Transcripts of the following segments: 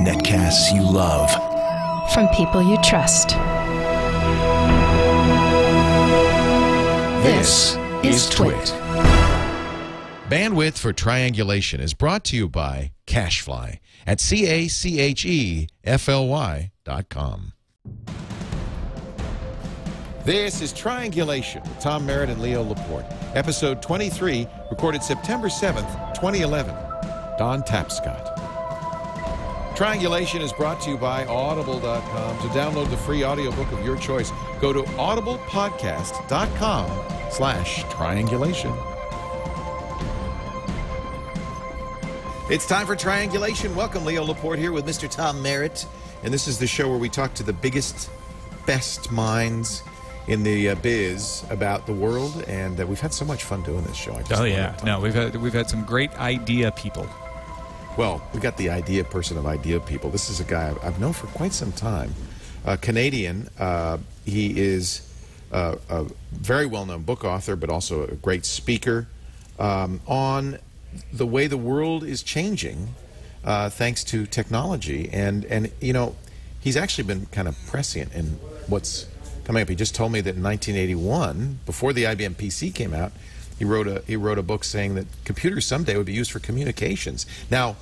Netcasts you love. From people you trust. This is Twit. Bandwidth for Triangulation is brought to you by Cachefly at CACHEFLY.com. This is Triangulation with Tom Merritt and Leo Laporte. Episode 23, recorded September 7th, 2011. Don Tapscott. Triangulation is brought to you by Audible.com. To download the free audiobook of your choice, go to audiblepodcast.com/triangulation. It's time for Triangulation. Welcome, Leo Laporte here with Mr. Tom Merritt. And this is the show where we talk to the biggest, best minds in the biz about the world, and we've had so much fun doing this show. We've had some great idea people. Well, we got the idea person of idea people. This is a guy I've known for quite some time, Canadian. He is a very well-known book author, but also a great speaker on the way the world is changing thanks to technology, and you know, he's actually been kind of prescient in what's coming up. He just told me that in 1981, before the IBM PC came out, he wrote a book saying that computers someday would be used for communications. Now,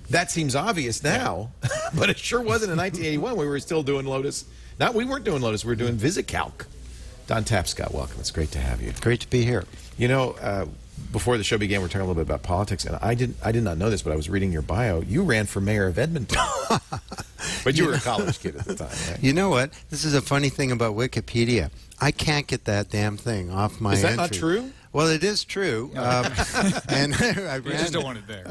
that seems obvious now, but it sure wasn't in 1981. We were still doing Lotus. We weren't doing Lotus. We were doing VisiCalc. Don Tapscott, welcome. It's great to have you. Great to be here. You know, before the show began, we were talking a little bit about politics, and I did not know this, but I was reading your bio. You ran for mayor of Edmonton. But you were a college kid at the time, right? You know what? This is a funny thing about Wikipedia. I can't get that damn thing off my entry. Is that not true? Well, it is true. And I ran, You just don't want it there.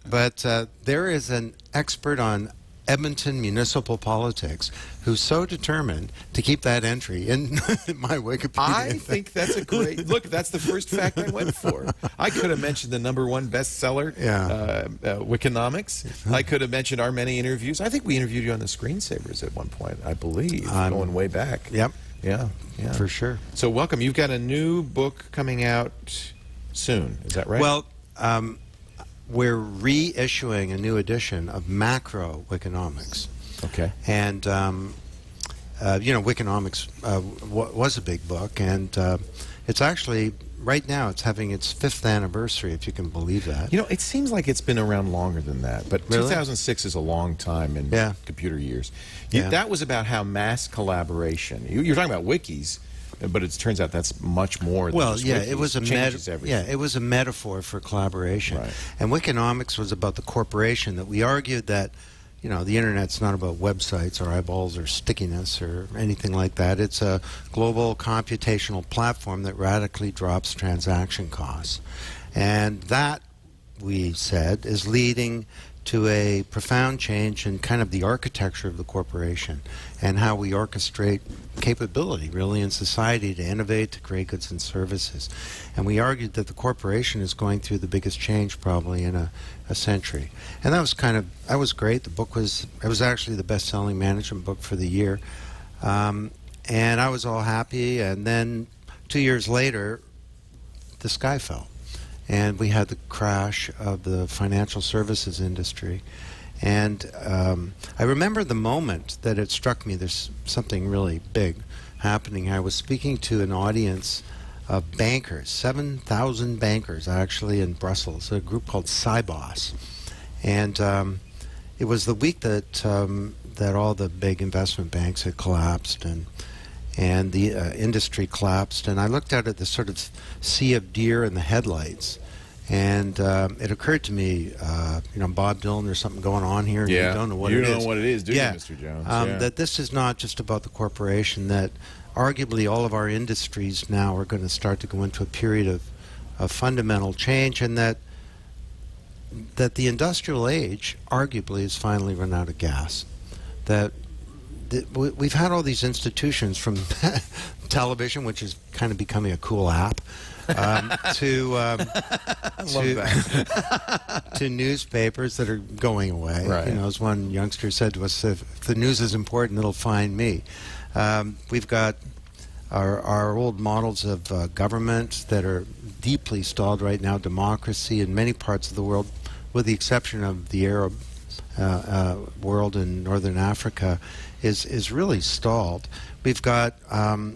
But there is an expert on Edmonton municipal politics who's so determined to keep that entry in my Wikipedia. I think that's a great look. That's the first fact I went for. I could have mentioned the #1 bestseller, Wikinomics. I could have mentioned our many interviews. I think we interviewed you on the Screensavers at one point, I believe, going way back. Yep. Yeah, for sure. So welcome. You've got a new book coming out soon. Is that right? Well, we're reissuing a new edition of Macro Wikinomics. Okay. And, you know, Wikinomics was a big book, and it's actually, right now, it's having its 5th anniversary, if you can believe that. You know, it seems like it's been around longer than that, but really? 2006 is a long time in computer years. That was about how mass collaboration, you're talking about wikis, but it turns out that's much more than just wikis. It was it was a metaphor for collaboration. Right. And Wikinomics was about the corporation that we argued that, you know, the internet's not about websites or eyeballs or stickiness or anything like that. It's a global computational platform that radically drops transaction costs. And that, we said, is leading to a profound change in kind of the architecture of the corporation and how we orchestrate capability, really, in society to innovate, to create goods and services. And we argued that the corporation is going through the biggest change probably in a century. And that was that was great. The book it was actually the best-selling management book for the year. And I was all happy. And then 2 years later, the sky fell. And we had the crash of the financial services industry. And I remember the moment that it struck me there's something really big happening. I was speaking to an audience of bankers, 7,000 bankers actually in Brussels, a group called Cybos. And it was the week that all the big investment banks had collapsed and the industry collapsed, and I looked out at the sort of sea of deer in the headlights, and it occurred to me, you know, Bob Dylan, there's something going on here, and you don't know what it is. You don't know what it is, do you, Mr. Jones? That this is not just about the corporation, that arguably all of our industries now are going to start to go into a period of fundamental change, and that the industrial age arguably has finally run out of gas. That we've had all these institutions, from television, which is kind of becoming a cool app, to newspapers that are going away. Right. You know, as one youngster said to us, if the news is important, it'll find me. We've got our old models of government that are deeply stalled right now, democracy in many parts of the world, with the exception of the Arab world in northern Africa, is really stalled. We've got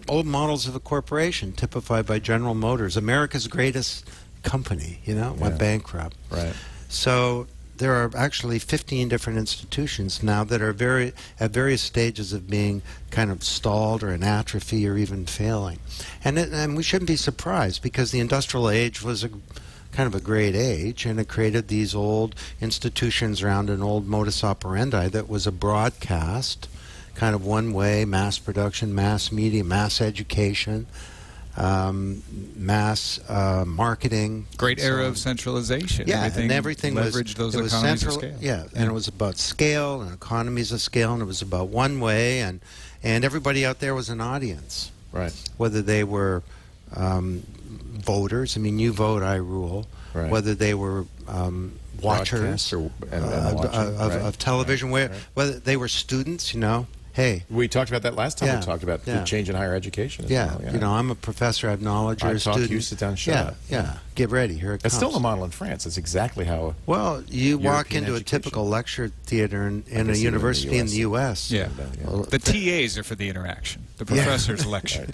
old models of a corporation typified by General Motors, America's greatest company, went bankrupt. Right. So there are actually 15 different institutions now that are at various stages of being kind of stalled or in atrophy or even failing. And we shouldn't be surprised, because the industrial age was kind of a great age, and it created these old institutions around an old modus operandi that was a broadcast, kind of one-way, mass production, mass media, mass education, mass marketing. Great era of centralization. Yeah, and everything leveraged those economies of scale. Yeah, and it was about scale and economies of scale, and it was about one way, and everybody out there was an audience. Right. Whether they were voters, I mean, you vote, I rule. Right. Whether they were watchers of television, whether they were students, Hey, we talked about that last time. We talked about the change in higher education. As well, I'm a professor. I have knowledge. You're a student. You sit down, shut up. Yeah. Get ready. Here it comes. It's still the model in France. It's exactly how. Well, you walk into education. a typical lecture theater in a university in the U.S. Yeah. Well, the TAs are for the interaction. The professors lecture.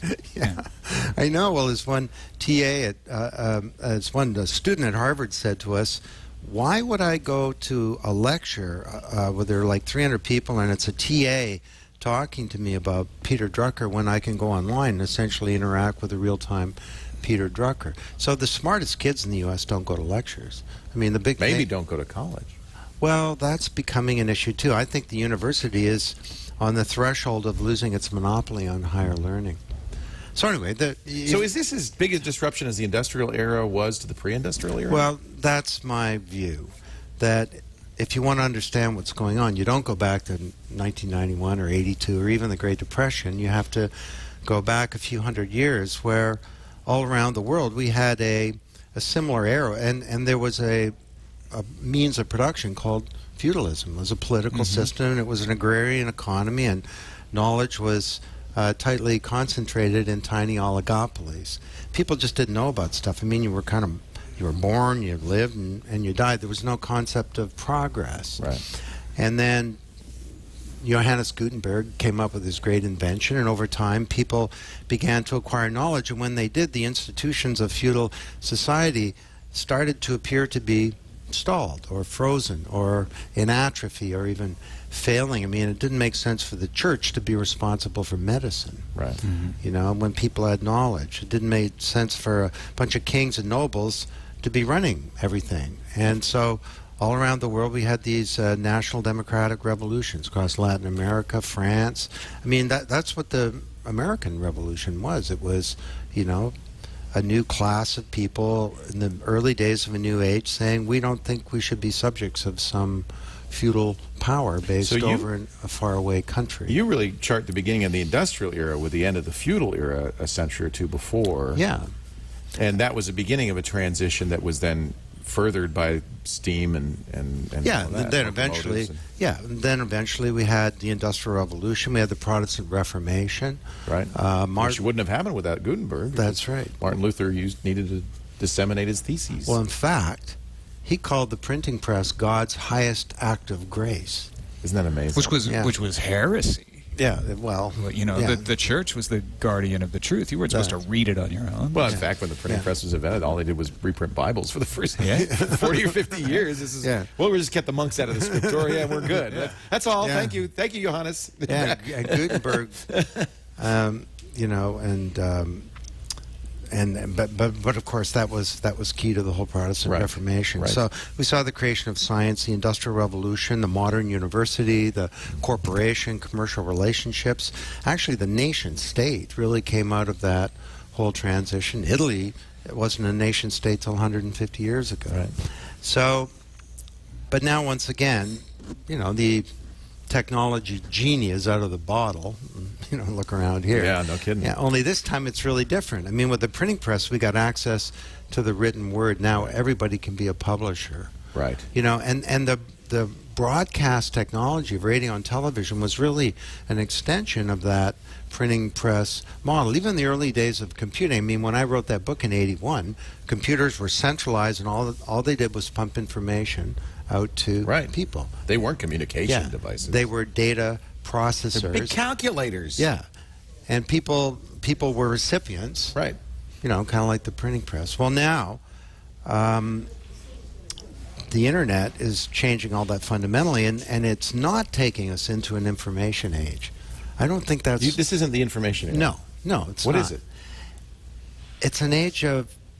I know. Well, as one TA, as one student at Harvard said to us, why would I go to a lecture where there are like 300 people and it's a TA talking to me about Peter Drucker when I can go online and essentially interact with a real-time Peter Drucker? So the smartest kids in the U.S. don't go to lectures. I mean, the big maybe thing, don't go to college. Well, that's becoming an issue too. I think the university is on the threshold of losing its monopoly on higher learning. So anyway, so is this as big a disruption as the industrial era was to the pre-industrial era? Well, that's my view. That if you want to understand what's going on, you don't go back to 1991 or 82 or even the Great Depression. You have to go back a few hundred years where all around the world we had a similar era, and there was a means of production called feudalism. It was a political system, and it was an agrarian economy, and knowledge was tightly concentrated in tiny oligopolies. People just didn't know about stuff. I mean, you were born, you lived, and you died. There was no concept of progress. Right. And then Johannes Gutenberg came up with his great invention, and over time people began to acquire knowledge, and when they did, the institutions of feudal society started to appear to be stalled or frozen or in atrophy or even failing. I mean, it didn't make sense for the church to be responsible for medicine. Right. When people had knowledge. It didn't make sense for a bunch of kings and nobles to be running everything. And so all around the world we had these national democratic revolutions across Latin America, France. I mean, that's what the American Revolution was. It was, a new class of people in the early days of a new age saying, we don't think we should be subjects of some feudal power based over in a faraway country. You really chart the beginning of the industrial era with the end of the feudal era a century or two before. Yeah. And that was the beginning of a transition that was then furthered by steam and then eventually we had the Industrial Revolution. We had the Protestant Reformation. Right. Which wouldn't have happened without Gutenberg. That's right. Martin Luther needed to disseminate his theses. Well, in fact, he called the printing press God's highest act of grace. Isn't that amazing? Which was heresy. Yeah, well, the church was the guardian of the truth. You weren't supposed to read it on your own. Well, in fact, when the printing press was invented, all they did was reprint Bibles for the first 40 or 50 years. Well, we just kept the monks out of the scriptoria and we're good. That's all. Yeah. Thank you, Johannes. Yeah, Gutenberg, but of course that was key to the whole Protestant Reformation. Right. So we saw the creation of science, the Industrial Revolution, the modern university, the corporation, commercial relationships. Actually, the nation state really came out of that whole transition. Italy wasn't a nation state till 150 years ago. Right. So, but now once again, the technology genie is out of the bottle. Look around here. Yeah, no kidding. Yeah, only this time it's really different. I mean, with the printing press, we got access to the written word. Now everybody can be a publisher. Right. And the broadcast technology of radio and television was really an extension of that printing press model. Even in the early days of computing, I mean, when I wrote that book in '81, computers were centralized, and all they did was pump information out to people. They weren't communication devices. They were data processors. They're big calculators. Yeah, and people were recipients. Right. You know, kind of like the printing press. Well, now the internet is changing all that fundamentally, and it's not taking us into an information age. I don't think that's... This isn't the information age. No, it's not. What is it? It's an age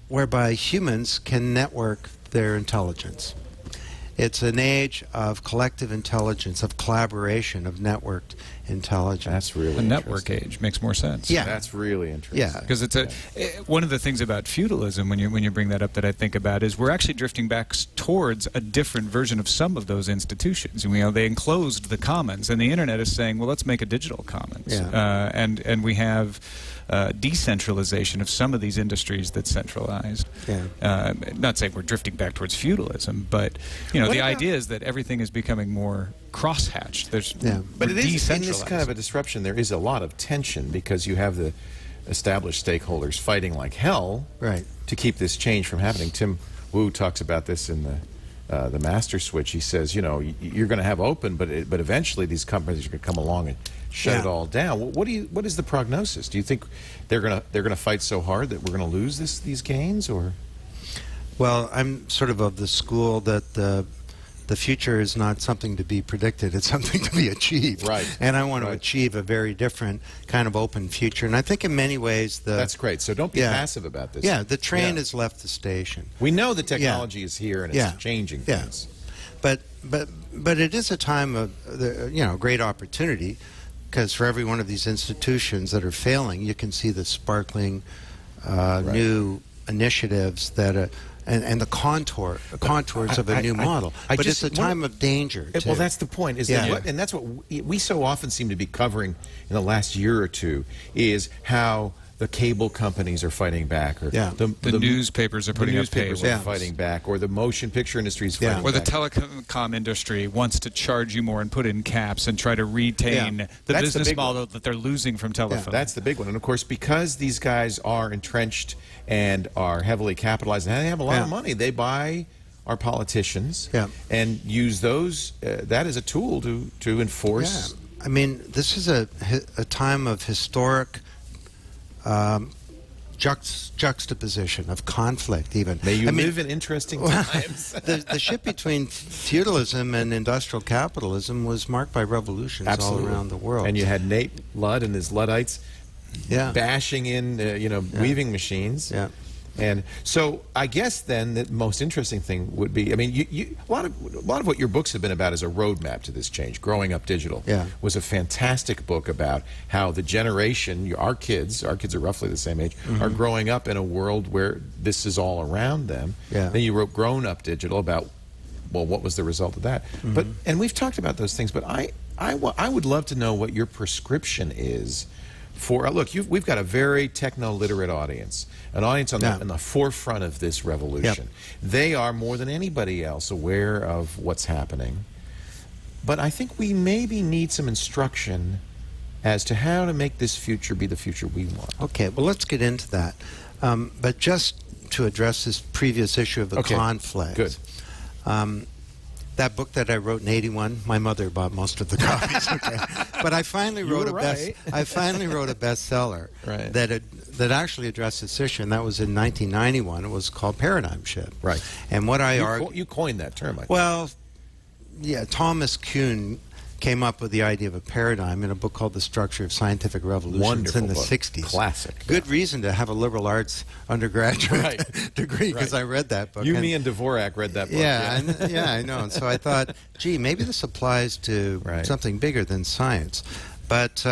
whereby humans can network their intelligence. It's an age of collective intelligence, of collaboration, of networked intelligence. That's really the network age makes more sense. Yeah, that's really interesting. Yeah, because it's one of the things about feudalism when you bring that up that I think about is we're actually drifting back towards a different version of some of those institutions. And, they enclosed the commons, and the internet is saying, well, let's make a digital commons. Yeah. And we have decentralization of some of these industries that's centralized. Yeah. Not saying we're drifting back towards feudalism, but the idea is that everything is becoming more crosshatched. But it is, in this kind of a disruption, there is a lot of tension because you have the established stakeholders fighting like hell to keep this change from happening. Tim Wu talks about this in the Master Switch. He says, you're going to have open, but eventually these companies are going to come along and shut it all down. What is the prognosis? Do you think they're going to fight so hard that we're going to lose these gains, or? Well, I'm sort of the school that the future is not something to be predicted, it's something to be achieved. Right. And I want to achieve a very different kind of open future. And I think in many ways That's great. So don't be passive about this. Yeah, the train has left the station. We know the technology is here and it's changing things. But it is a time of great opportunity, because for every one of these institutions that are failing, you can see the sparkling new initiatives that and the contours of a new model. But it's a time of danger, too. Well, that's the point. And that's what we so often seem to be covering in the last year or two, is how the cable companies are fighting back, or the newspapers are putting up paywalls. Are fighting back, or the motion picture industry is fighting back. Or the telecom industry wants to charge you more and put in caps and try to retain the business model that they're losing from telephone. That's the big one. And of course, because these guys are entrenched and are heavily capitalized, and they have a lot of money, they buy our politicians and use those that as a tool to enforce. Yeah. I mean, this is a time of historic juxtaposition, of conflict, even. May you live in interesting times. The shift between feudalism and industrial capitalism was marked by revolutions all around the world. And you had Nate Ludd and his Luddites bashing in, weaving machines. Yeah. And so I guess then the most interesting thing would be, I mean, a lot of what your books have been about is a roadmap to this change. Growing Up Digital was a fantastic book about how the generation, our kids are roughly the same age, are growing up in a world where this is all around them. Yeah. Then you wrote Grown Up Digital about, well, what was the result of that? And we've talked about those things, but I would love to know what your prescription is for, look, we've got a very techno-literate audience, an audience on the forefront of this revolution. They are more than anybody else aware of what's happening. But I think we maybe need some instruction as to how to make this future be the future we want. Okay, well, let's get into that. But just to address this previous issue of the conflict. Good. That book that I wrote in '81, my mother bought most of the copies. But I finally wrote I finally wrote a bestseller that actually addressed this issue, and that was in 1991. It was called Paradigm Shift. Right. And what you coined that term, I think. Well, yeah, Thomas Kuhn came up with the idea of a paradigm in a book called The Structure of Scientific Revolutions in the 60s. Classic. Good reason to have a liberal arts undergraduate degree, because I read that book. Me and Dvorak read that book. Yeah, I know. And so I thought, gee, maybe this applies to something bigger than science. But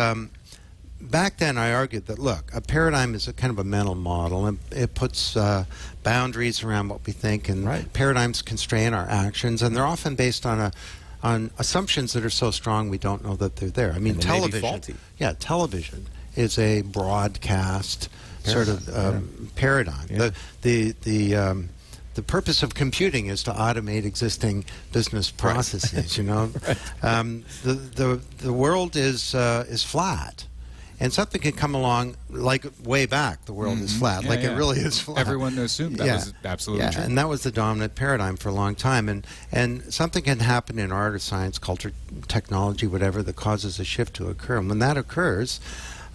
back then I argued that, look, a paradigm is a kind of a mental model, and it puts boundaries around what we think, and paradigms constrain our actions, and they're often based on assumptions that are so strong we don't know that they're there. I mean, television. Yeah, television is a broadcast sort of paradigm. The the purpose of computing is to automate existing business processes. You know, the world is flat. And something can come along, like way back, the world is flat, it really is flat. Everyone assumed that was absolutely true. And that was the dominant paradigm for a long time. And something can happen in art or science, culture, technology, whatever, that causes a shift to occur. And when that occurs,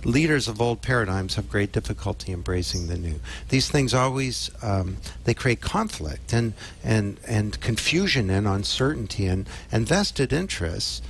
leaders of old paradigms have great difficulty embracing the new. These things always, they create conflict and confusion and uncertainty, and vested interests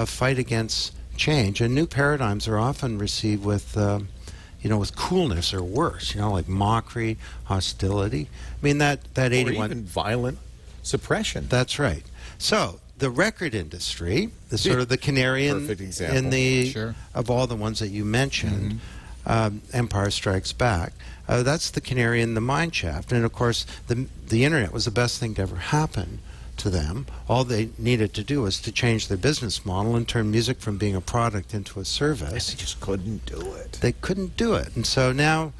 fight against change, and new paradigms are often received with, with coolness or worse, like mockery, hostility. I mean, that 81... Or even violent suppression. That's right. So, the record industry is sort of the canary in the of all the ones that you mentioned. Empire Strikes Back. That's the canary in the mine shaft. And, of course, the Internet was the best thing to ever happen to them. All they needed to do was to change their business model and turn music from being a product into a service. They just couldn't do it. They couldn't do it. And so now,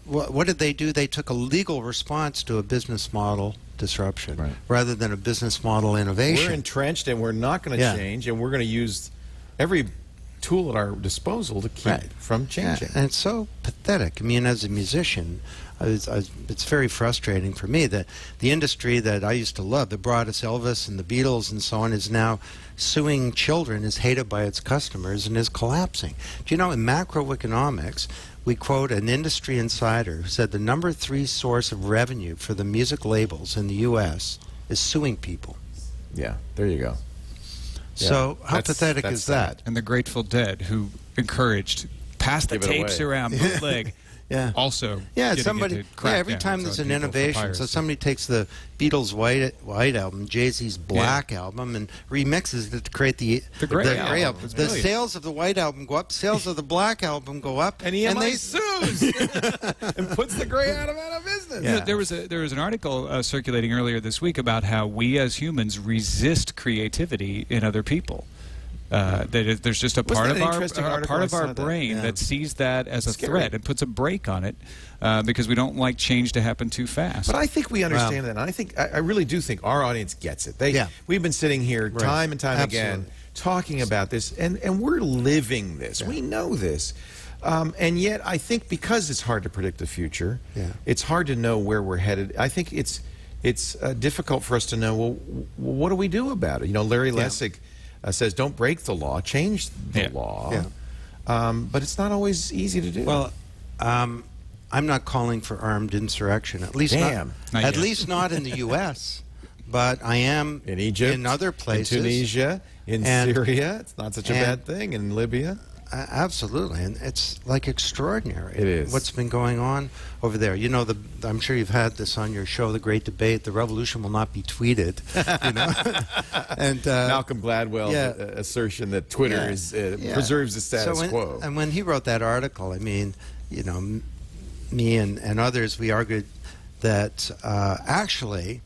what did they do? They took a legal response to a business model disruption rather than a business model innovation. We're entrenched and we're not going to change, and we're going to use every tool at our disposal to keep from changing. And it's so pathetic. I mean, as a musician, it's very frustrating for me that the industry that I used to love, that brought us Elvis and the Beatles and so on, is now suing children, is hated by its customers, and is collapsing. Do you know, in macro-economics, we quote an industry insider who said the number 3 source of revenue for the music labels in the U.S. is suing people. Yeah, there you go. So how pathetic is that? And the Grateful Dead, who encouraged, pass the tapes around, bootleg. Also, somebody. Every time there's an innovation, so somebody takes the Beatles' White album, Jay-Z's Black album, and remixes it to create the Gray album. The sales of the White album go up, sales of the Black album go up, and EMI sues and puts the Gray album out of business. Yeah. There was an article circulating earlier this week about how we as humans resist creativity in other people. There's just a part of our brain that sees that as a threat and puts a brake on it because we don't like change to happen too fast. But I think we understand that, and I really do think our audience gets it. We've been sitting here time and time again talking about this, and we're living this. We know this. And yet, I think because it's hard to predict the future, it's hard to know where we're headed. I think it's difficult for us to know, well, what do we do about it? Larry Lessig says, don't break the law, change the law. But it's not always easy to do. Well, I'm not calling for armed insurrection, at least not in the U.S., but I am in Egypt, in other places. In Tunisia, in Syria. It's not such a bad thing. In Libya. Absolutely, and it's like extraordinary. It is. What's been going on over there. I'm sure you've had this on your show, The Great Debate. The revolution will not be tweeted. And Malcolm Gladwell's assertion that Twitter preserves the status quo. And when he wrote that article, I mean, me and others, we argued that actually,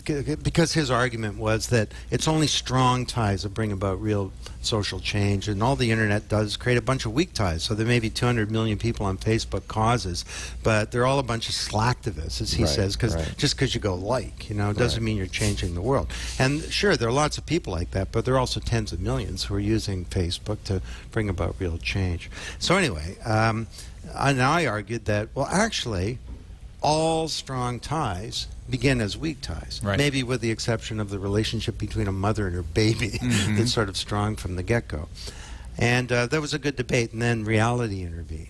because his argument was that it's only strong ties that bring about real social change, and all the Internet does is create a bunch of weak ties. So there may be 200 million people on Facebook causes, but they're all a bunch of slacktivists, as he says, because just because you go doesn't mean you're changing the world. And sure, there are lots of people like that, but there are also tens of millions who are using Facebook to bring about real change. So anyway, and I argued that, well, actually, all strong ties begin as weak ties, maybe with the exception of the relationship between a mother and her baby that's sort of strong from the get-go. And there was a good debate, and then reality intervened.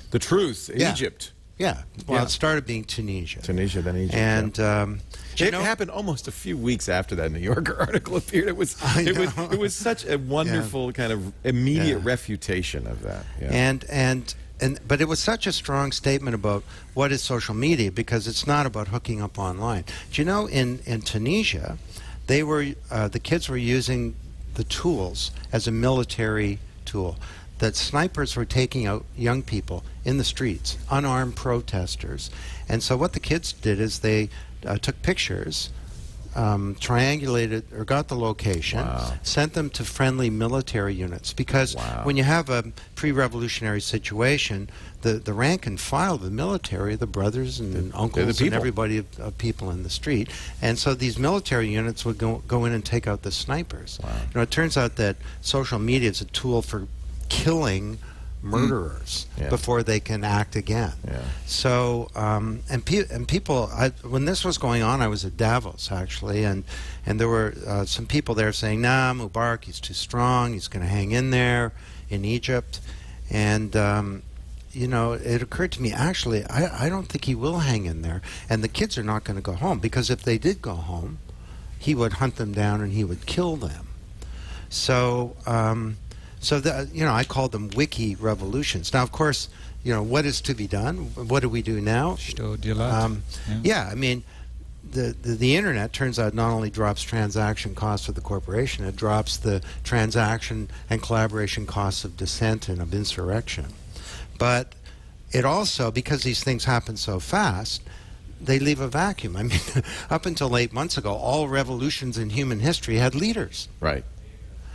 The truth, Egypt. Yeah, well, it started being Tunisia. Tunisia, then Egypt. And it happened almost a few weeks after that New Yorker article appeared. It was such a wonderful kind of immediate refutation of that. But it was such a strong statement about what is social media, because it's not about hooking up online. Do you know, in Tunisia, the kids were using the tools as a military tool. That snipers were taking out young people in the streets, unarmed protesters. And so what the kids did is they took pictures triangulated or got the location, sent them to friendly military units. Because when you have a pre-revolutionary situation, the rank and file of the military, the brothers and uncles and everybody of people in the street. And so these military units would go in and take out the snipers. You know, it turns out that social media is a tool for killing murderers before they can act again. So and people, when this was going on, I was at Davos actually, and there were some people there saying, nah, Mubarak, he's too strong, he's going to hang in there in Egypt. And you know, it occurred to me, actually, I don't think he will hang in there, and the kids are not going to go home, because if they did go home, he would hunt them down and he would kill them. So so that, you know, I call them Wiki revolutions. Now, of course, you know, what is to be done? What do we do now? Yeah, I mean, the internet, turns out, not only drops transaction costs for the corporation, it drops the transaction and collaboration costs of dissent and of insurrection. But it also, because these things happen so fast, they leave a vacuum. I mean, up until 8 months ago, all revolutions in human history had leaders. Right.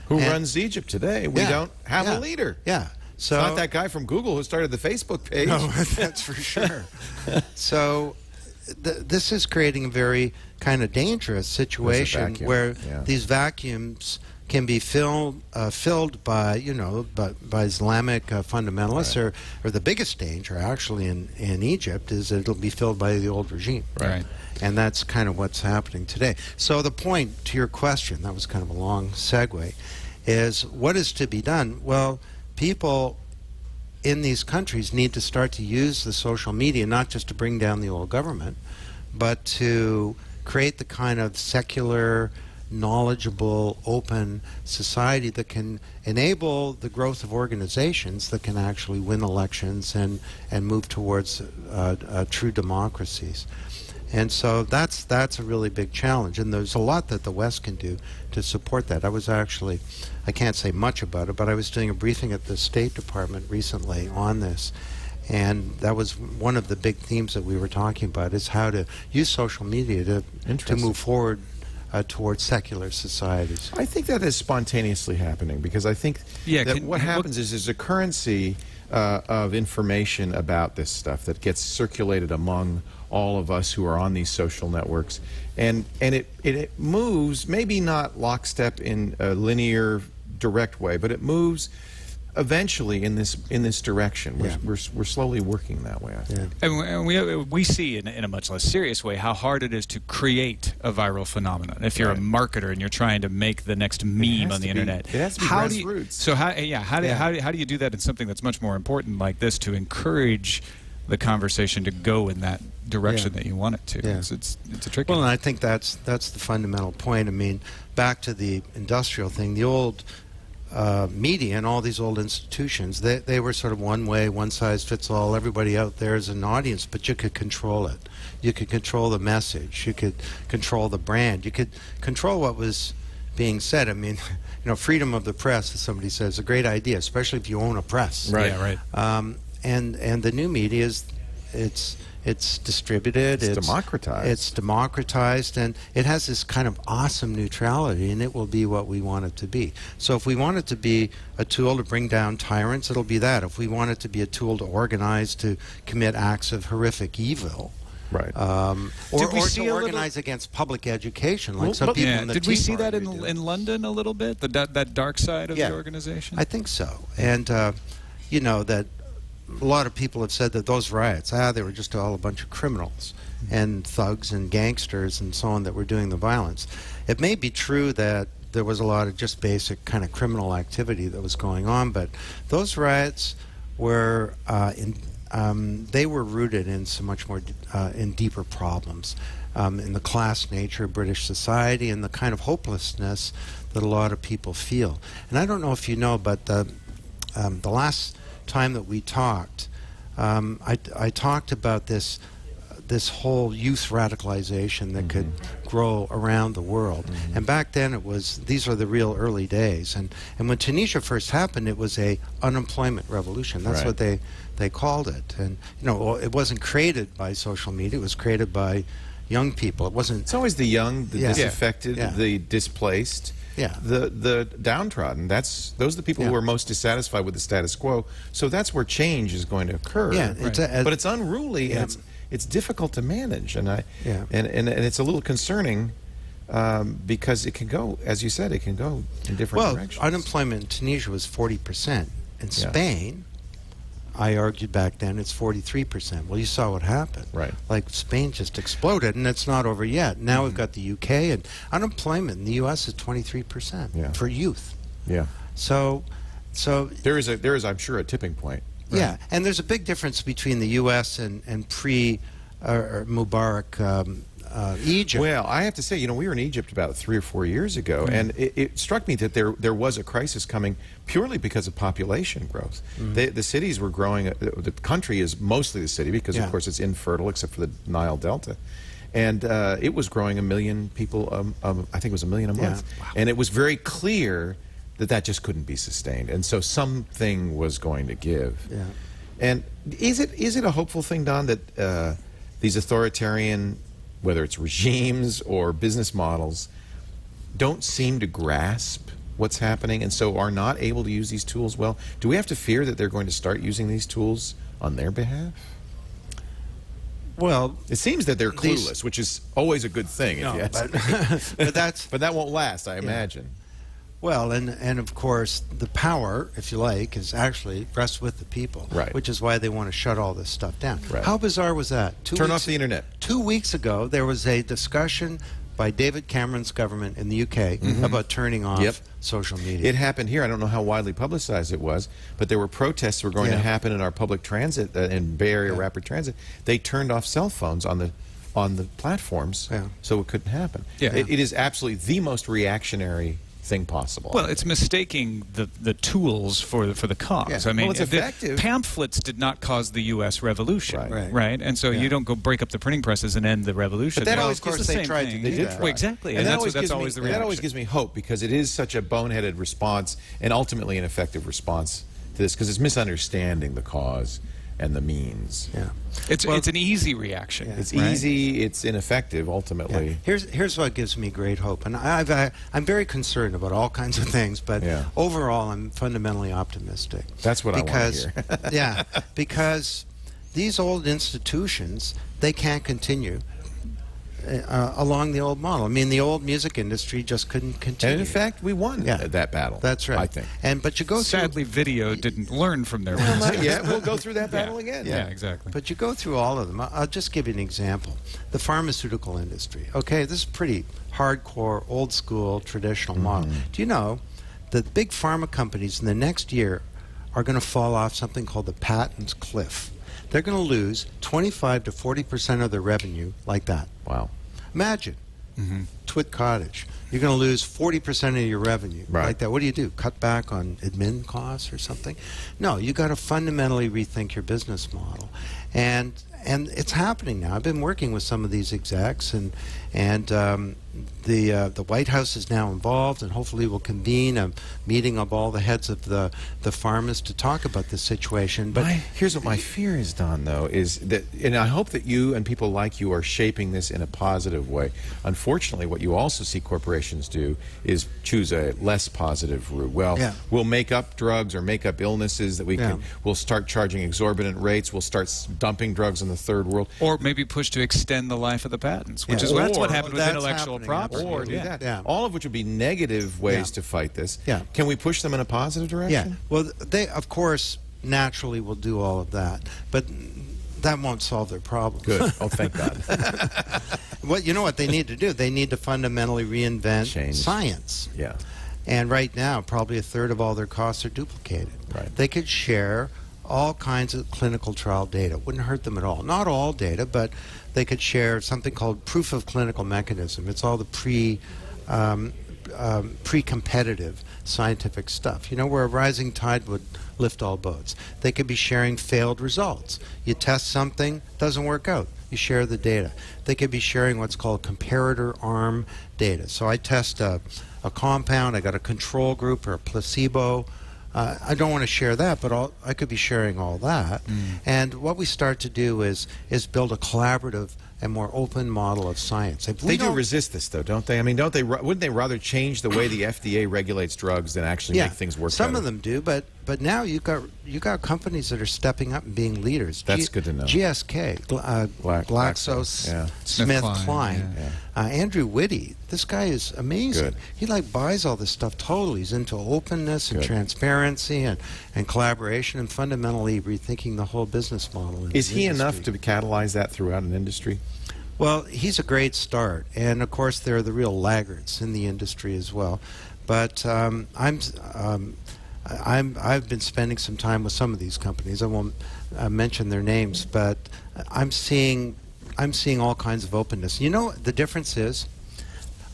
Who runs Egypt today? We don't have a leader. Yeah. So it's not that guy from Google who started the Facebook page. No, that's for sure. So this is creating a very kind of dangerous situation where these vacuums can be filled by, you know, by Islamic fundamentalists, or the biggest danger actually in Egypt is that it'll be filled by the old regime. Right. And that's kind of what's happening today. So the point to your question, that was kind of a long segue, is what is to be done? Well, people in these countries need to start to use the social media not just to bring down the old government, but to create the kind of secular, knowledgeable, open society that can enable the growth of organizations that can actually win elections and move towards true democracies. And so that's a really big challenge, and there's a lot that the West can do to support that. I was actually, I can't say much about it, but I was doing a briefing at the State Department recently on this, and that was one of the big themes that we were talking about, is how to use social media to move forward towards secular societies. I think that is spontaneously happening, because I think that what happens is there's a currency of information about this stuff that gets circulated among all of us who are on these social networks, and it moves, maybe not lockstep in a linear, direct way, but it moves eventually in this direction. We're slowly working that way, I think. And we see in a much less serious way how hard it is to create a viral phenomenon. If you're a marketer and you're trying to make the next meme on the internet, it has to be grassroots. So how do you do that in something that's much more important like this, to encourage the conversation to go in that direction that you want it to? It's a tricky one. Well, and I think that's the fundamental point. I mean, back to the industrial thing, the old media and all these old institutions, they were sort of one way, one size fits all. Everybody out there is an audience, but you could control it. You could control the message. You could control the brand. You could control what was being said. I mean, you know, freedom of the press, as somebody says, is a great idea, especially if you own a press. Right. Yeah, right. And the new media is, it's distributed, it's democratized. It's democratized, and it has this kind of awesome neutrality, and it will be what we want it to be. So if we want it to be a tool to bring down tyrants, it'll be that. If we want it to be a tool to organize to commit acts of horrific evil, right, or to organize against public education, like some people in the Did we see that do. in London a little bit, that dark side of the organization? I think so. And you know, that a lot of people have said that those riots, they were just all a bunch of criminals and thugs and gangsters and so on that were doing the violence. It may be true that there was a lot of just basic kind of criminal activity that was going on, but those riots were they were rooted in so much more in deeper problems, in the class nature of British society and the kind of hopelessness that a lot of people feel. And I don't know if you know, but the last time that we talked, I talked about this whole youth radicalization that could grow around the world. And back then it was, these are the real early days. And when Tunisia first happened, it was a unemployment revolution. That's what they called it. And you know, it wasn't created by social media. It was created by, young people. It wasn't. It's always the young, the disaffected, the displaced, the downtrodden. Those are the people who are most dissatisfied with the status quo. So that's where change is going to occur. Yeah, but it's unruly and it's difficult to manage, and it's a little concerning because it can go, as you said, it can go in different directions. Well, unemployment in Tunisia was 40%. In Spain, I argued back then it's 43%. Well, you saw what happened. Right. Like Spain just exploded, and it's not over yet. Now we've got the UK, and unemployment in the U.S. is 23% for youth. Yeah. So there is, I'm sure, a tipping point. Right? Yeah, and there's a big difference between the U.S. and pre-Mubarak Egypt. Well, I have to say, we were in Egypt about 3 or 4 years ago, and it struck me that there was a crisis coming purely because of population growth. The cities were growing. The country is mostly the city because, of course, it's infertile except for the Nile Delta. And it was growing 1 million people, I think it was 1 million a month. Wow. And it was very clear that just couldn't be sustained. And so something was going to give. Yeah. And is it a hopeful thing, Don, that these authoritarian, whether it's regimes or business models, don't seem to grasp what's happening and so are not able to use these tools well? Do we have to fear that they're going to start using these tools on their behalf? Well, it seems that they're clueless, which is always a good thing. If you ask me. But that won't last, I imagine. Well, and of course, the power, if you like, is actually rests with the people, which is why they want to shut all this stuff down. Right. How bizarre was that? Turn off the internet. 2 weeks ago, there was a discussion by David Cameron's government in the UK about turning off social media. It happened here. I don't know how widely publicized it was, but there were protests were going to happen in our public transit, in Bay Area rapid transit. They turned off cell phones on the platforms, so it couldn't happen. It is absolutely the most reactionary thing possible. Well, it's mistaking the tools for the cause. I mean, it's effective. Pamphlets did not cause the U.S. Revolution, right? And so you don't go break up the printing presses and end the revolution. But that always, of course, they tried to do that. Well, exactly, and that's always the reaction. That always gives me hope because it is such a boneheaded response and ultimately an effective response to this because it's misunderstanding the cause and the means. Yeah, it's an easy reaction. It's easy. It's ineffective ultimately. Here's what gives me great hope, and I'm very concerned about all kinds of things, but overall I'm fundamentally optimistic. That's what I want to hear. Because these old institutions, they can't continue along the old model. I mean, the old music industry just couldn't continue. And in fact, we won that battle. That's right. I think. But you go sadly, video didn't learn from their mistakes. We'll go through that battle again. Yeah, exactly. But you go through all of them. I'll just give you an example. The pharmaceutical industry. Okay, this is pretty hardcore, old school, traditional model. Do you know that the big pharma companies in the next year are going to fall off something called the patents cliff? They're going to lose 25 to 40% of their revenue like that. Wow. Imagine, Twit Cottage. You're going to lose 40% of your revenue like that. What do? Cut back on admin costs or something? No, you got to fundamentally rethink your business model. And it's happening now. I've been working with some of these execs, and the White House is now involved, and hopefully will convene a meeting of all the heads of the pharmas to talk about this situation. But here's what my fear is, Don, though, is that, and I hope that you and people like you are shaping this in a positive way. Unfortunately, what you also see corporations do is choose a less positive route. Well, we'll make up drugs or make up illnesses that we'll start charging exorbitant rates. We'll start dumping drugs in the third world, or maybe push to extend the life of the patents, which is that's what happened with intellectual property. Or do that. All of which would be negative ways to fight this. Can we push them in a positive direction? Yeah. Well, they of course naturally will do all of that, but that won't solve their problem. Good. Oh, thank God. Well, you know what they need to do? They need to fundamentally reinvent science. Yeah. And right now, probably a third of all their costs are duplicated. Right. They could share all kinds of clinical trial data. Wouldn't hurt them at all. Not all data, but they could share something called proof of clinical mechanism. It's all the pre-competitive scientific stuff. You know, where a rising tide would lift all boats. They could be sharing failed results. You test something, doesn't work out. You share the data. They could be sharing what's called comparator arm data. So I test a compound, I got a control group or a placebo. I don't want to share that, but I could be sharing all that. And what we start to do is build a collaborative and more open model of science. If They do resist this, though, don't they? I mean, wouldn't they rather change the way the FDA regulates drugs than actually make things work some better? of them do, but now you got companies that are stepping up and being leaders. That's good to know. GSK, GlaxoSmithKline, Andrew Whitty. This guy is amazing. Good. He buys all this stuff totally. He's into openness and transparency and collaboration and fundamentally rethinking the whole business model. Is he enough to catalyze that throughout an industry? Well, he's a great start, and of course there are the real laggards in the industry as well. But I've been spending some time with some of these companies. I won't mention their names, but I'm seeing all kinds of openness. You know, the difference is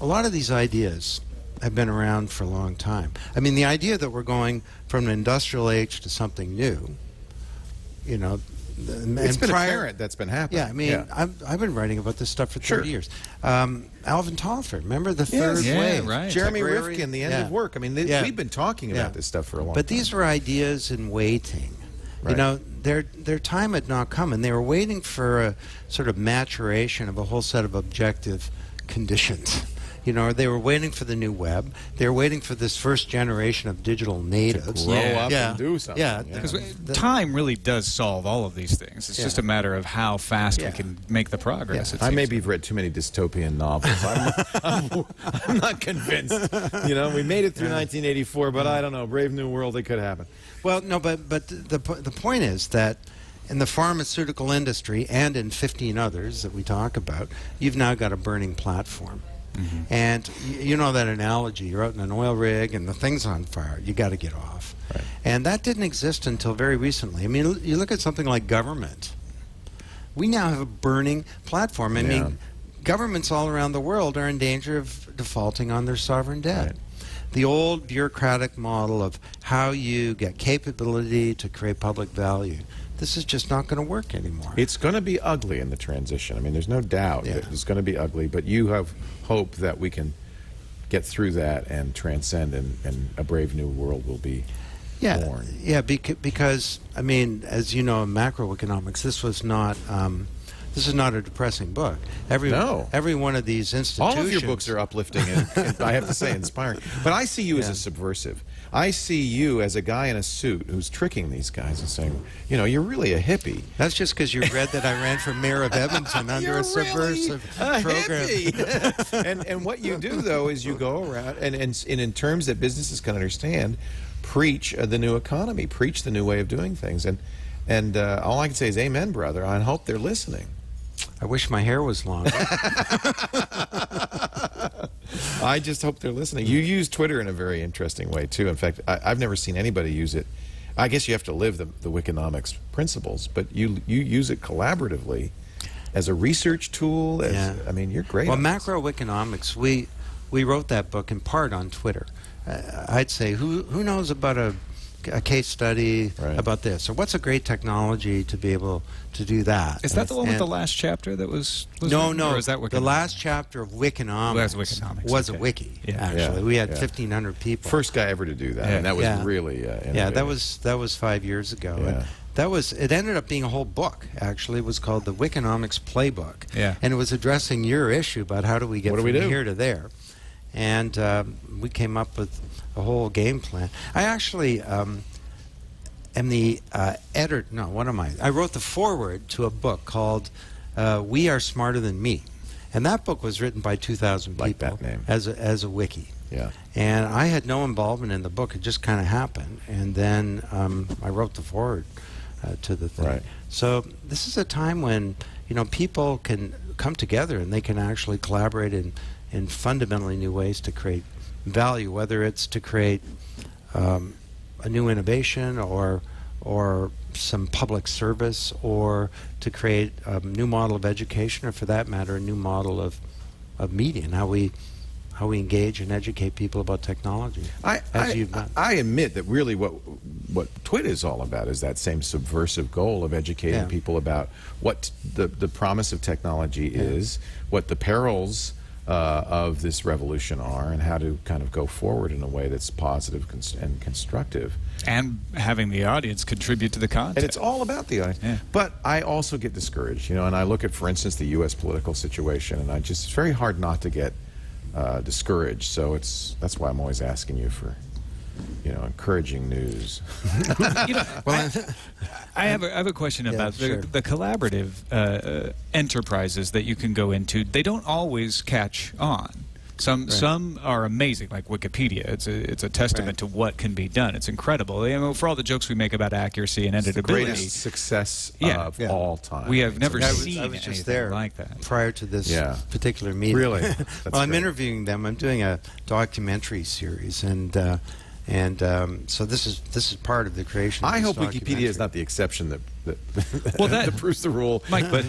a lot of these ideas have been around for a long time. I mean, the idea that we're going from an industrial age to something new, you know. It's been apparent that's been happening. Yeah, I mean, I've been writing about this stuff for 30 years. Alvin Toffler, remember the third wave? Right. Jeremy Rifkin, The End of Work. I mean, we've been talking about this stuff for a long time. But these were ideas in waiting. Right. You know, their time had not come, and they were waiting for a sort of maturation of a whole set of objective conditions. You know, they were waiting for the new web. They were waiting for this first generation of digital natives. To grow up and do something. Yeah, because time really does solve all of these things. It's just a matter of how fast we can make the progress. I maybe have read too many dystopian novels. I'm not convinced. You know, we made it through 1984, but I don't know. Brave New World, it could happen. Well, no, but the point is that in the pharmaceutical industry and in 15 others that we talk about, you've now got a burning platform. And you know that analogy, you're out in an oil rig and the thing's on fire, you got to get off. Right. And that didn't exist until very recently. I mean, you look at something like government. We now have a burning platform. I mean, governments all around the world are in danger of defaulting on their sovereign debt. Right. The old bureaucratic model of how you get capability to create public value, this is just not going to work anymore. It's going to be ugly in the transition. I mean, there's no doubt that it's going to be ugly, but you have hope that we can get through that and transcend, and a brave new world will be born. Yeah, because, I mean, as you know, in macroeconomics, this is not a depressing book. Every one of these institutions... All of your books are uplifting and I have to say, inspiring. But I see you as a subversive. I see you as a guy in a suit who's tricking these guys and saying, you know, you're really a hippie. That's just because you read that I ran for mayor of Edmonton under a subversive program. and what you do, though, is you go around and in terms that businesses can understand, preach the new economy, preach the new way of doing things. And all I can say is amen, brother. I hope they're listening. I wish my hair was longer. I just hope they're listening. You use Twitter in a very interesting way, too. In fact, I've never seen anybody use it. I guess you have to live the Wikinomics principles, but you use it collaboratively as a research tool. I mean, you're great. Well, macroeconomics, we wrote that book in part on Twitter. I'd say, who knows about a case study about this, or what's a great technology to be able to do that? Is that the one with the last chapter that was no, or is that Wikinomics? The last chapter of Wikinomics was a wiki. Actually, we had 1,500 people. First guy ever to do that, and that was really innovative. that was 5 years ago. And it ended up being a whole book. Actually, it was called the Wikinomics Playbook. And it was addressing your issue about how do we get from here to there. And we came up with a whole game plan. I actually am the editor. No, what am I? I wrote the foreword to a book called "We Are Smarter Than Me," and that book was written by 2,000 people like that name. as a wiki. Yeah. And I had no involvement in the book; it just kind of happened. And then I wrote the foreword to the thing. Right. So this is a time when people can come together and they can actually collaborate in fundamentally new ways to create value, whether it's to create a new innovation or some public service, or to create a new model of education, or for that matter, a new model of media and how we engage and educate people about technology. I admit that really what Twitter is all about is that same subversive goal of educating people about what the promise of technology is, what the perils of this revolution are, and how to kind of go forward in a way that's positive and constructive. And having the audience contribute to the content. And it's all about the audience. Yeah. But I also get discouraged, you know, and I look at, for instance, the U.S. political situation, and it's very hard not to get discouraged. So that's why I'm always asking you for, you know, encouraging news. You know, I have a question about the collaborative enterprises that you can go into. They don't always catch on. Some are amazing, like Wikipedia. It's a testament to what can be done. It's incredible. You know, for all the jokes we make about accuracy and editability, it's the greatest success of all time. We have never seen I was just anything there like that prior to this particular meeting. Really? Well, I'm interviewing them. I'm doing a documentary series, and so this is part of the creation. I of hope this Wikipedia is not the exception that that proves the rule. Mike, but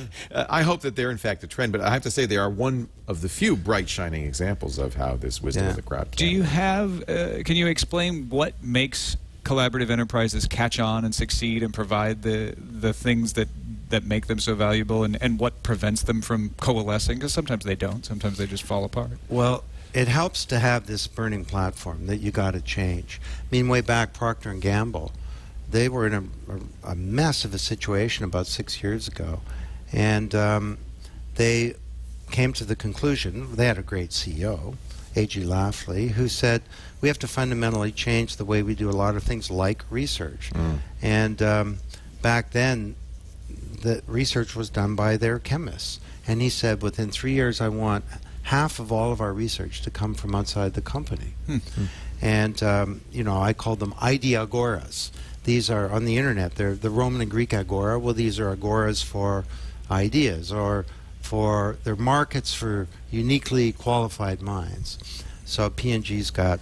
I hope that they're in fact a trend. But I have to say they are one of the few bright shining examples of how this wisdom of the crowd. Do you have? Can you explain what makes collaborative enterprises catch on and succeed and provide the things that make them so valuable, and what prevents them from coalescing? Because sometimes they don't. Sometimes they just fall apart. Well, it helps to have this burning platform that you got to change. I mean, way back, Procter & Gamble, they were in a mess of a situation about 6 years ago, and they came to the conclusion, they had a great CEO, A.G. Lafley, who said, we have to fundamentally change the way we do a lot of things like research. And back then, the research was done by their chemists. And he said, within 3 years, I want half of all of our research to come from outside the company. And, you know, I call them ideagoras. These are on the internet. They're the Roman and Greek agora. Well, these are agoras for ideas, or they're markets for uniquely qualified minds. So P&G's got,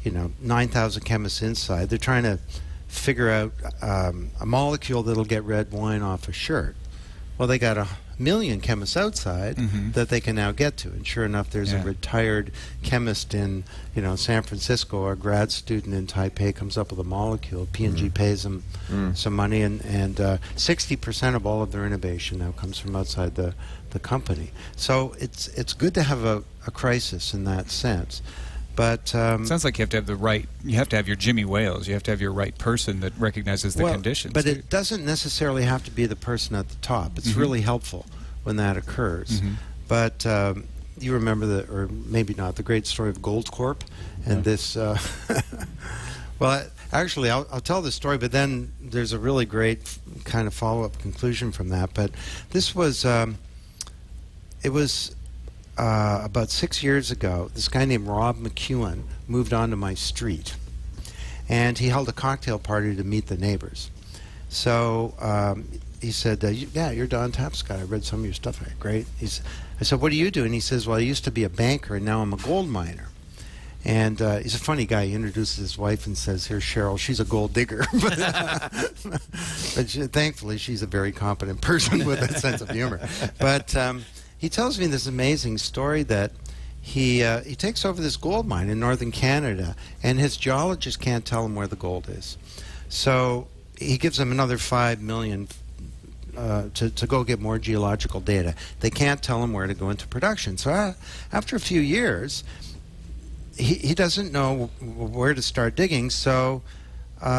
you know, 9,000 chemists inside. They're trying to figure out a molecule that'll get red wine off a shirt. Well, they got 1 million chemists outside that they can now get to, and sure enough, there's a retired chemist in, you know, San Francisco, or a grad student in Taipei comes up with a molecule. P&G pays them some money, and 60% of all of their innovation now comes from outside the company. So it's good to have a crisis in that sense. But sounds like you have to have you have to have your Jimmy Wales. You have to have your right person that recognizes the conditions. But it doesn't necessarily have to be the person at the top. It's really helpful when that occurs. But you remember or maybe not, the great story of Goldcorp and this. Well, actually, I'll tell the story, but then there's a really great kind of follow-up conclusion from that. But this was, it was. About 6 years ago, this guy named Rob McEwen moved onto my street, and he held a cocktail party to meet the neighbors. So he said, yeah, you're Don Tapscott. I read some of your stuff. Great. I said, what do you do? And he says, well, I used to be a banker, and now I'm a gold miner. And he's a funny guy. He introduces his wife and says, here's Cheryl. She's a gold digger. But thankfully, she's a very competent person with a sense of humor. But he tells me this amazing story that he takes over this gold mine in northern Canada, and his geologist can't tell him where the gold is. So he gives them another $5 million to go get more geological data. They can't tell him where to go into production. So after a few years, he doesn't know where to start digging, so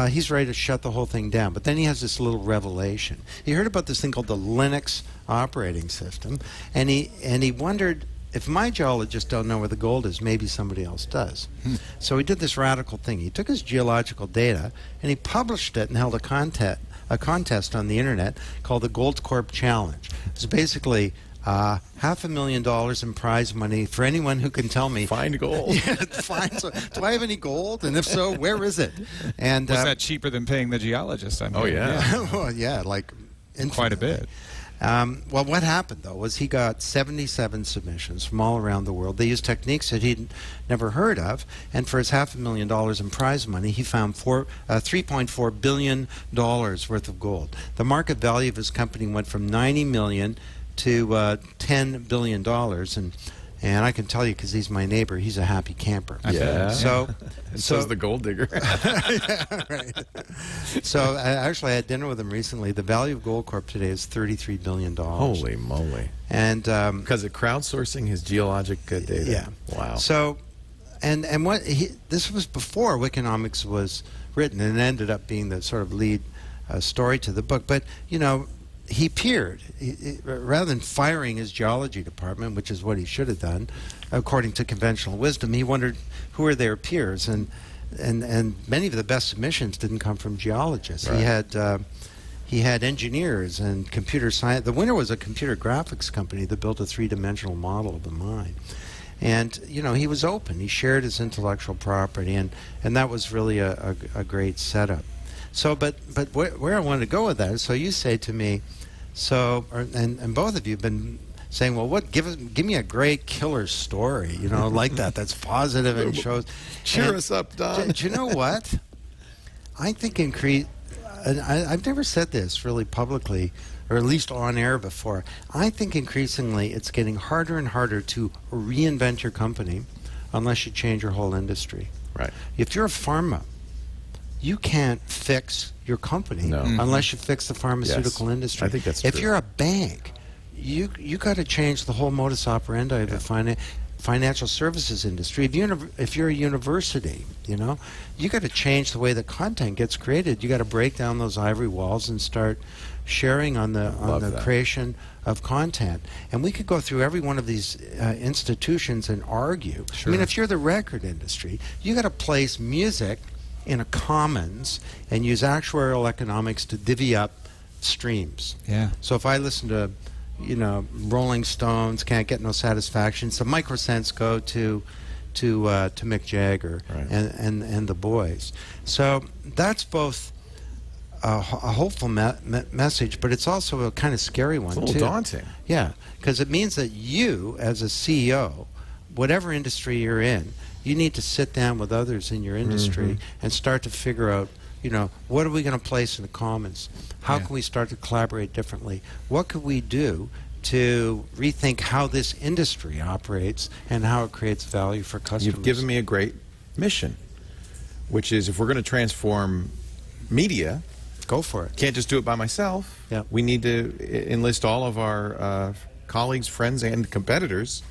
he's ready to shut the whole thing down. But then he has this little revelation. He heard about this thing called the Linux operating system, and he wondered, if my geologists don't know where the gold is, maybe somebody else does. So he did this radical thing. He took his geological data and he published it and held a contest on the internet called the Goldcorp Challenge. It's basically $500,000 in prize money for anyone who can tell me. Find gold. So, do I have any gold? And if so, where is it? And was that cheaper than paying the geologist? I mean, oh yeah. Well, yeah, like infinitely. Quite a bit. Well, what happened, though, was he got 77 submissions from all around the world. They used techniques that he'd never heard of, and for his $500,000 in prize money, he found $3.4 billion worth of gold. The market value of his company went from $90 million to $10 billion, And I can tell you, because he's my neighbor, he's a happy camper. Yeah. So, and so's the gold digger. yeah, right. So actually, I had dinner with him recently. The value of Goldcorp today is $33 billion. Holy moly! And because of crowdsourcing his geologic data. Yeah. Wow. So, and this was before Wikinomics was written, and it ended up being the sort of lead story to the book. But you know, he peered. Rather than firing his geology department, which is what he should have done, according to conventional wisdom, he wondered who are their peers, and many of the best submissions didn't come from geologists. Right. He had engineers and computer science. The winner was a computer graphics company that built a three-dimensional model of the mine. And you know, he was open. He shared his intellectual property, and that was really a great setup. So, but where I wanted to go with that is, so you say to me, and both of you have been saying, well, give me a great killer story, you know, like that. That's positive and shows. Cheer us up, Don. Do you know what? I think I've never said this really publicly, or at least on air before. I think increasingly it's getting harder and harder to reinvent your company unless you change your whole industry. Right. If you're a pharma, you can't fix your company unless you fix the pharmaceutical industry. I think that's true. If you're a bank, you got to change the whole modus operandi of the financial services industry. If you're a university, you know, you got to change the way the content gets created. You got to break down those ivory walls and start sharing on the creation of content. And we could go through every one of these institutions and argue. Sure. I mean, if you're the record industry, you got to place music in a commons and use actuarial economics to divvy up streams. Yeah. So if I listen to, you know, Rolling Stones, Can't Get No Satisfaction, some microcents go to Mick Jagger and the boys. So that's both a hopeful message, but it's also a kind of scary one, it's a little daunting. Yeah, because it means that you, as a CEO, whatever industry you're in, you need to sit down with others in your industry and start to figure out, you know, what are we going to place in the commons? How can we start to collaborate differently? What could we do to rethink how this industry operates and how it creates value for customers? You've given me a great mission, which is, if we're going to transform media, go for it. Can't just do it by myself. Yeah. We need to enlist all of our colleagues, friends, and competitors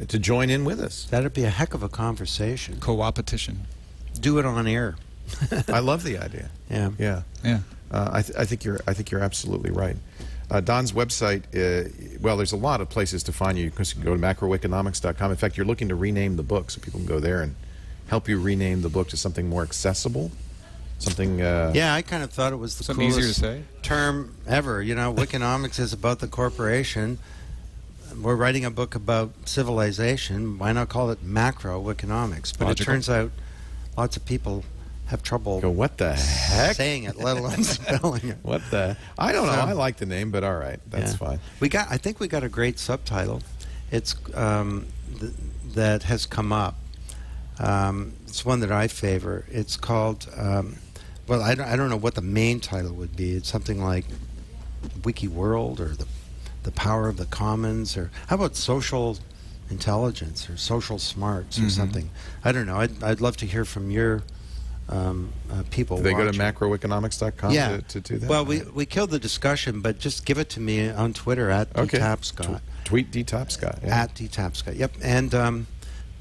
to join in with us. That'd be a heck of a conversation. Co-opetition. Do it on air. I love the idea. Yeah. Yeah. Yeah. I think you're absolutely right. Don's website, well, there's a lot of places to find you. You can go to macroeconomics.com. In fact, you're looking to rename the book, so people can go there and help you rename the book to something more accessible. Something. Yeah, I kind of thought it was the something easier to coolest say term ever. You know, Wikinomics is about the corporation. We're writing a book about civilization. Why not call it macroeconomics? But Logical. it turns out lots of people have trouble what the heck? saying it, let alone spelling it. What the? I don't know. I like the name, but all right, that's fine. I think we got a great subtitle. It's that has come up. It's one that I favor. It's called. Well, I don't know what the main title would be. It's something like Wiki World or the Power of the Commons, or how about Social Intelligence or Social Smarts or something. I don't know. I'd love to hear from your people. Do they go to watching. macroeconomics.com to do that? Well, we killed the discussion, but just give it to me on Twitter at Tapscott. Tweet Tapscott. Yeah. At Tapscott. Yep. And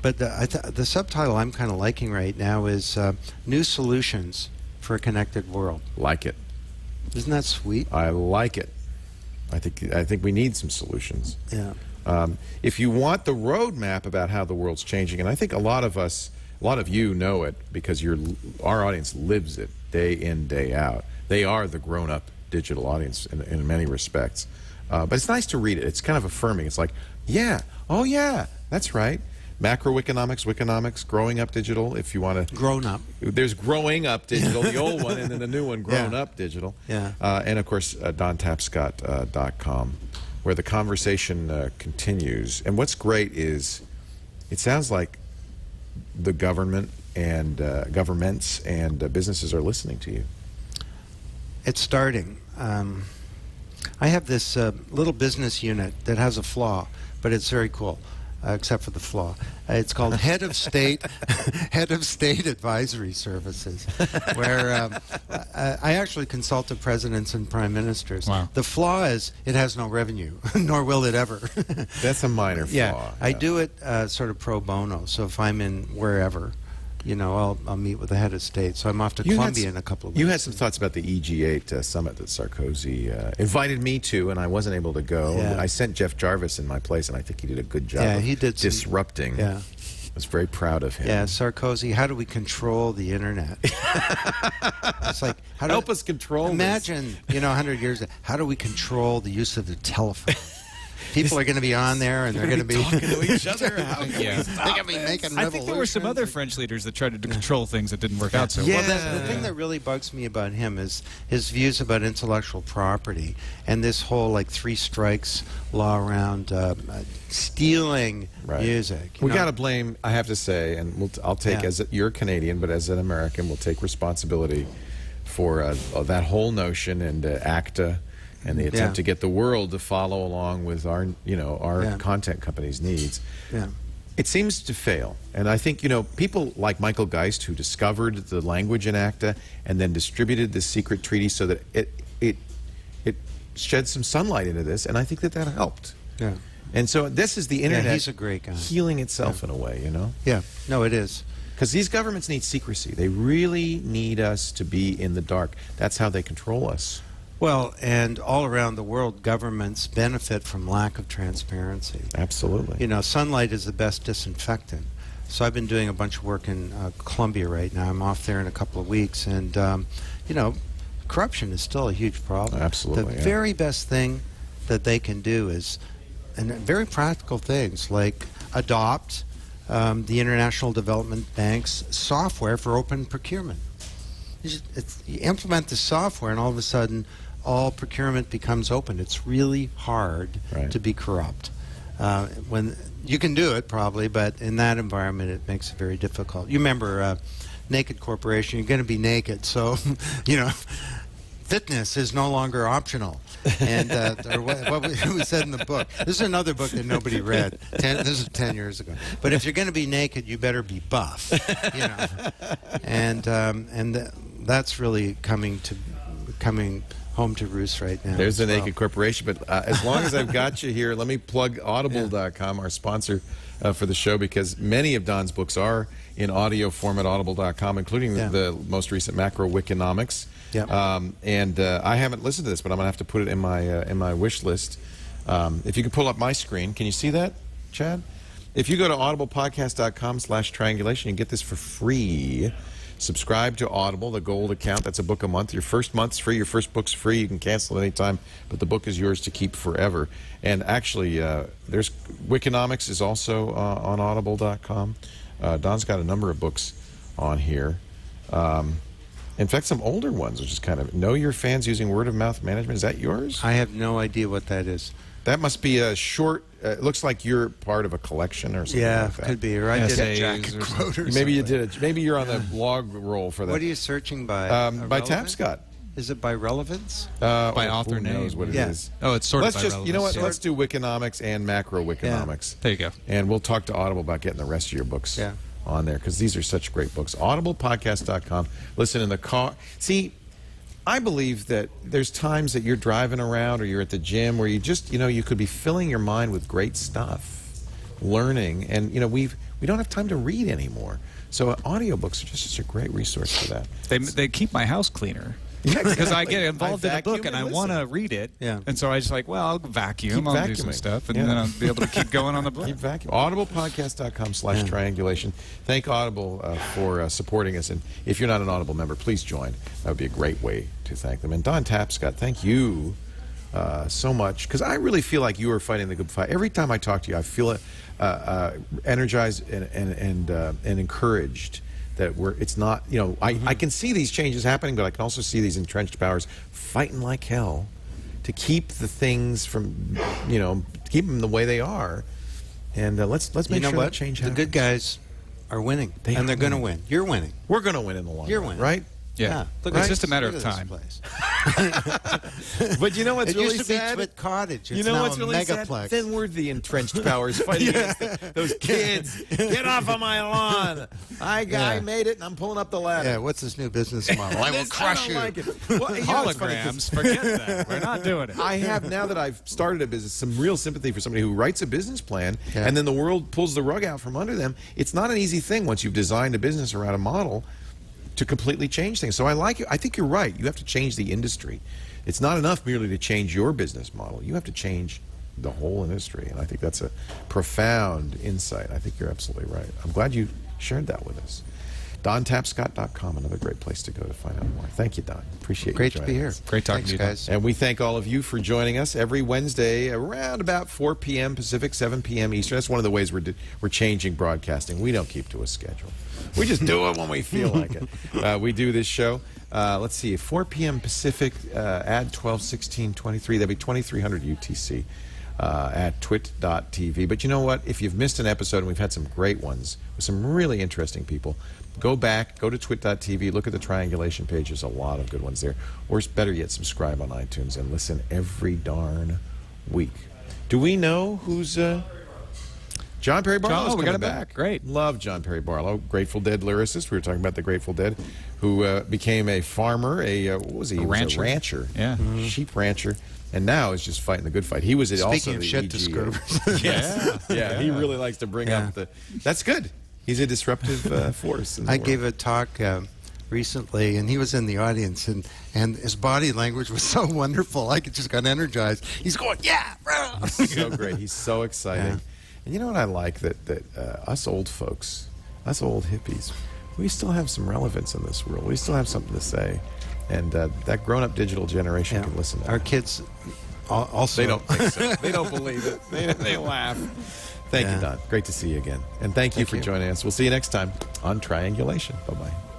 but the subtitle I'm kind of liking right now is New Solutions for a Connected World. Like it. Isn't that sweet? I like it. I think we need some solutions. Yeah. If you want the roadmap about how the world's changing, and I think a lot of you know it because our audience lives it day in, day out. They are the grown-up digital audience in many respects. But it's nice to read it. It's kind of affirming. It's like, yeah, oh yeah, that's right. Macroeconomics, Wikinomics, Growing Up Digital, if you want to... Grown Up. There's Growing Up Digital, the old one, and then the new one, Grown Up Digital. Yeah. And, of course, DonTapscott.com, where the conversation continues. And what's great is it sounds like the government and governments and businesses are listening to you. It's starting. I have this little business unit that has a flaw, but it's very cool. except for the flaw. It's called Head of State Advisory Services, where I actually consulted presidents and prime ministers. Wow. The flaw is it has no revenue, nor will it ever. That's a minor flaw. Yeah, I do it sort of pro bono. So if I'm in wherever, you know, I'll meet with the head of state. So I'm off to Colombia in a couple of weeks. You had some thoughts about the EG8 summit that Sarkozy invited me to, and I wasn't able to go. Yeah. I sent Jeff Jarvis in my place, and I think he did a good job Yeah, of he did disrupting. Yeah. I was very proud of him. Yeah, Sarkozy, how do we control the internet? It's like, how do Help us control Imagine, you know, 100 years, how do we control the use of the telephone? People are going to be on there, and they're going to be talking to each other. How can we they're stop going to be making I think there were some other French leaders that tried to control things that didn't work out so well. Well, the thing that really bugs me about him is his views about intellectual property and this whole like 3 strikes law around stealing music. We got to blame, I have to say, and I'll take, as you're a Canadian, but as an American, we'll take responsibility for that whole notion and ACTA. And the attempt to get the world to follow along with our, you know, our content companies' needs. Yeah. It seems to fail. And I think, you know, people like Michael Geist, who discovered the language in ACTA and then distributed this secret treaty so that it shed some sunlight into this, and I think that helped. Yeah. And so this is the internet he's a great guy. Healing itself in a way, you know? Yeah. No, it is. Because these governments need secrecy. They really need us to be in the dark. That's how they control us. Well, and all around the world, governments benefit from lack of transparency. Absolutely. You know, sunlight is the best disinfectant. So I've been doing a bunch of work in Colombia right now. I'm off there in a couple of weeks. And, you know, corruption is still a huge problem. Absolutely. The very best thing that they can do is, and very practical things, like adopt the International Development Bank's software for open procurement. You implement the software, and all of a sudden, all procurement becomes open. It's really hard to be corrupt. When you can do it, probably, but in that environment, it makes it very difficult. You remember Naked Corporation, you're going to be naked, so, you know, fitness is no longer optional. And what we said in the book. This is another book that nobody read. This is 10 years ago. But if you're going to be naked, you better be buff, you know. And that's really coming home to roost right now. There's the Naked Corporation, but as long as I've got you here, let me plug Audible.com, our sponsor for the show, because many of Don's books are in audio form at Audible.com, including the most recent Macro Wikinomics. And I haven't listened to this, but I'm going to have to put it in my wish list. If you can pull up my screen, can you see that, Chad? If you go to audiblepodcast.com/triangulation, you can get this for free. Subscribe to Audible, the gold account. That's a book a month. Your first month's free. Your first book's free. You can cancel at any time, but the book is yours to keep forever. And actually, there's Wikinomics is also on Audible.com. Don's got a number of books on here. In fact, some older ones, which is kind of Know Your Fans Using Word of Mouth Management. Is that yours? I have no idea what that is. That must be a short. It looks like you're part of a collection or something. Yeah, like that. could be. Or I did a jacket quote or maybe you something. did it. Maybe you're on the blog roll for that. What are you searching by? By Tapscott. Is it by relevance? By author name. Who knows what it is? Oh, it's sort Let's of by just, relevance. you know what? Let's do Wikinomics and Macro Wikinomics. There you go. And we'll talk to Audible about getting the rest of your books on there, because these are such great books. Audiblepodcast.com. Listen in the car. See, I believe that there's times that you're driving around or you're at the gym where you just, you know, you could be filling your mind with great stuff, learning, and, you know, we don't have time to read anymore. So audiobooks are just such a great resource for that. They keep my house cleaner. Yeah, exactly. Because I get involved in a book and I listen. want to read it. Yeah. And so I just like, well, I'll vacuum, I'll do some vacuuming. stuff, and then I'll be able to keep going on the book. Keep vacuum. Audiblepodcast.com/triangulation. Thank Audible for supporting us. And if you're not an Audible member, please join. That would be a great way to thank them. And Don Tapscott, thank you so much, because I really feel like you are fighting the good fight. Every time I talk to you, I feel energized and encouraged. That it's not, you know, I can see these changes happening, but I can also see these entrenched powers fighting like hell to keep the things from, you know, keep them the way they are. And let's make sure that change happens. The good guys are winning, they're going to win. You're winning. We're going to win in the long run. You're winning. Right? Yeah. Look, It's just a matter of look at this time. place. But you know what's It really used to sad? be Twit Cottage. It's You know now what's a really sad? megaplex. Then we're the entrenched powers fighting against those kids. Get off of my lawn. I made it, and I'm pulling up the ladder. Yeah, what's this new business model? I will crush you. Like it. Well, you know, it's funny 'cause Holograms, forget that. We're not doing it. I have, now that I've started a business, some real sympathy for somebody who writes a business plan and then the world pulls the rug out from under them. It's not an easy thing once you've designed a business around a model to completely change things. So I like it. I think you're right. You have to change the industry. It's not enough merely to change your business model. You have to change the whole industry. And I think that's a profound insight. I think you're absolutely right. I'm glad you shared that with us. DonTapscott.com, another great place to go to find out more. Thank you, Don. Appreciate Great you to joining be here. us. Great talking Thanks, to you, guys. And we thank all of you for joining us every Wednesday around about 4 p.m. Pacific, 7 p.m. Eastern. That's one of the ways we're changing broadcasting. We don't keep to a schedule. We just do it when we feel like it. We do this show. Let's see, 4 p.m. Pacific, add 12/16/23. That'd be 2300 UTC at twit.tv. But you know what? If you've missed an episode, and we've had some great ones with some really interesting people, go back, go to twit.tv, look at the Triangulation page. There's a lot of good ones there. Or better yet, subscribe on iTunes and listen every darn week. Do we know who's... John Perry Barlow's we coming got him back. Great. Love John Perry Barlow, Grateful Dead lyricist. We were talking about the Grateful Dead, who became a farmer, what was he? He was a rancher. Yeah. Sheep rancher. And now is just fighting the good fight. He was also Speaking of the shit EGA. disturbers. Yeah, he really likes to bring up the... That's good. He's a disruptive force in the I world. gave a talk recently, and he was in the audience, and his body language was so wonderful. I just got energized. He's going, yeah, bro. So great. He's so exciting. Yeah. And you know what I like? That us old folks, us old hippies, we still have some relevance in this world. We still have something to say. And that grown-up digital generation can listen to Our it. kids also... They don't think so. They don't believe it. They laugh. Thank you, Don. Great to see you again. And thank you for joining us. We'll see you next time on Triangulation. Bye-bye.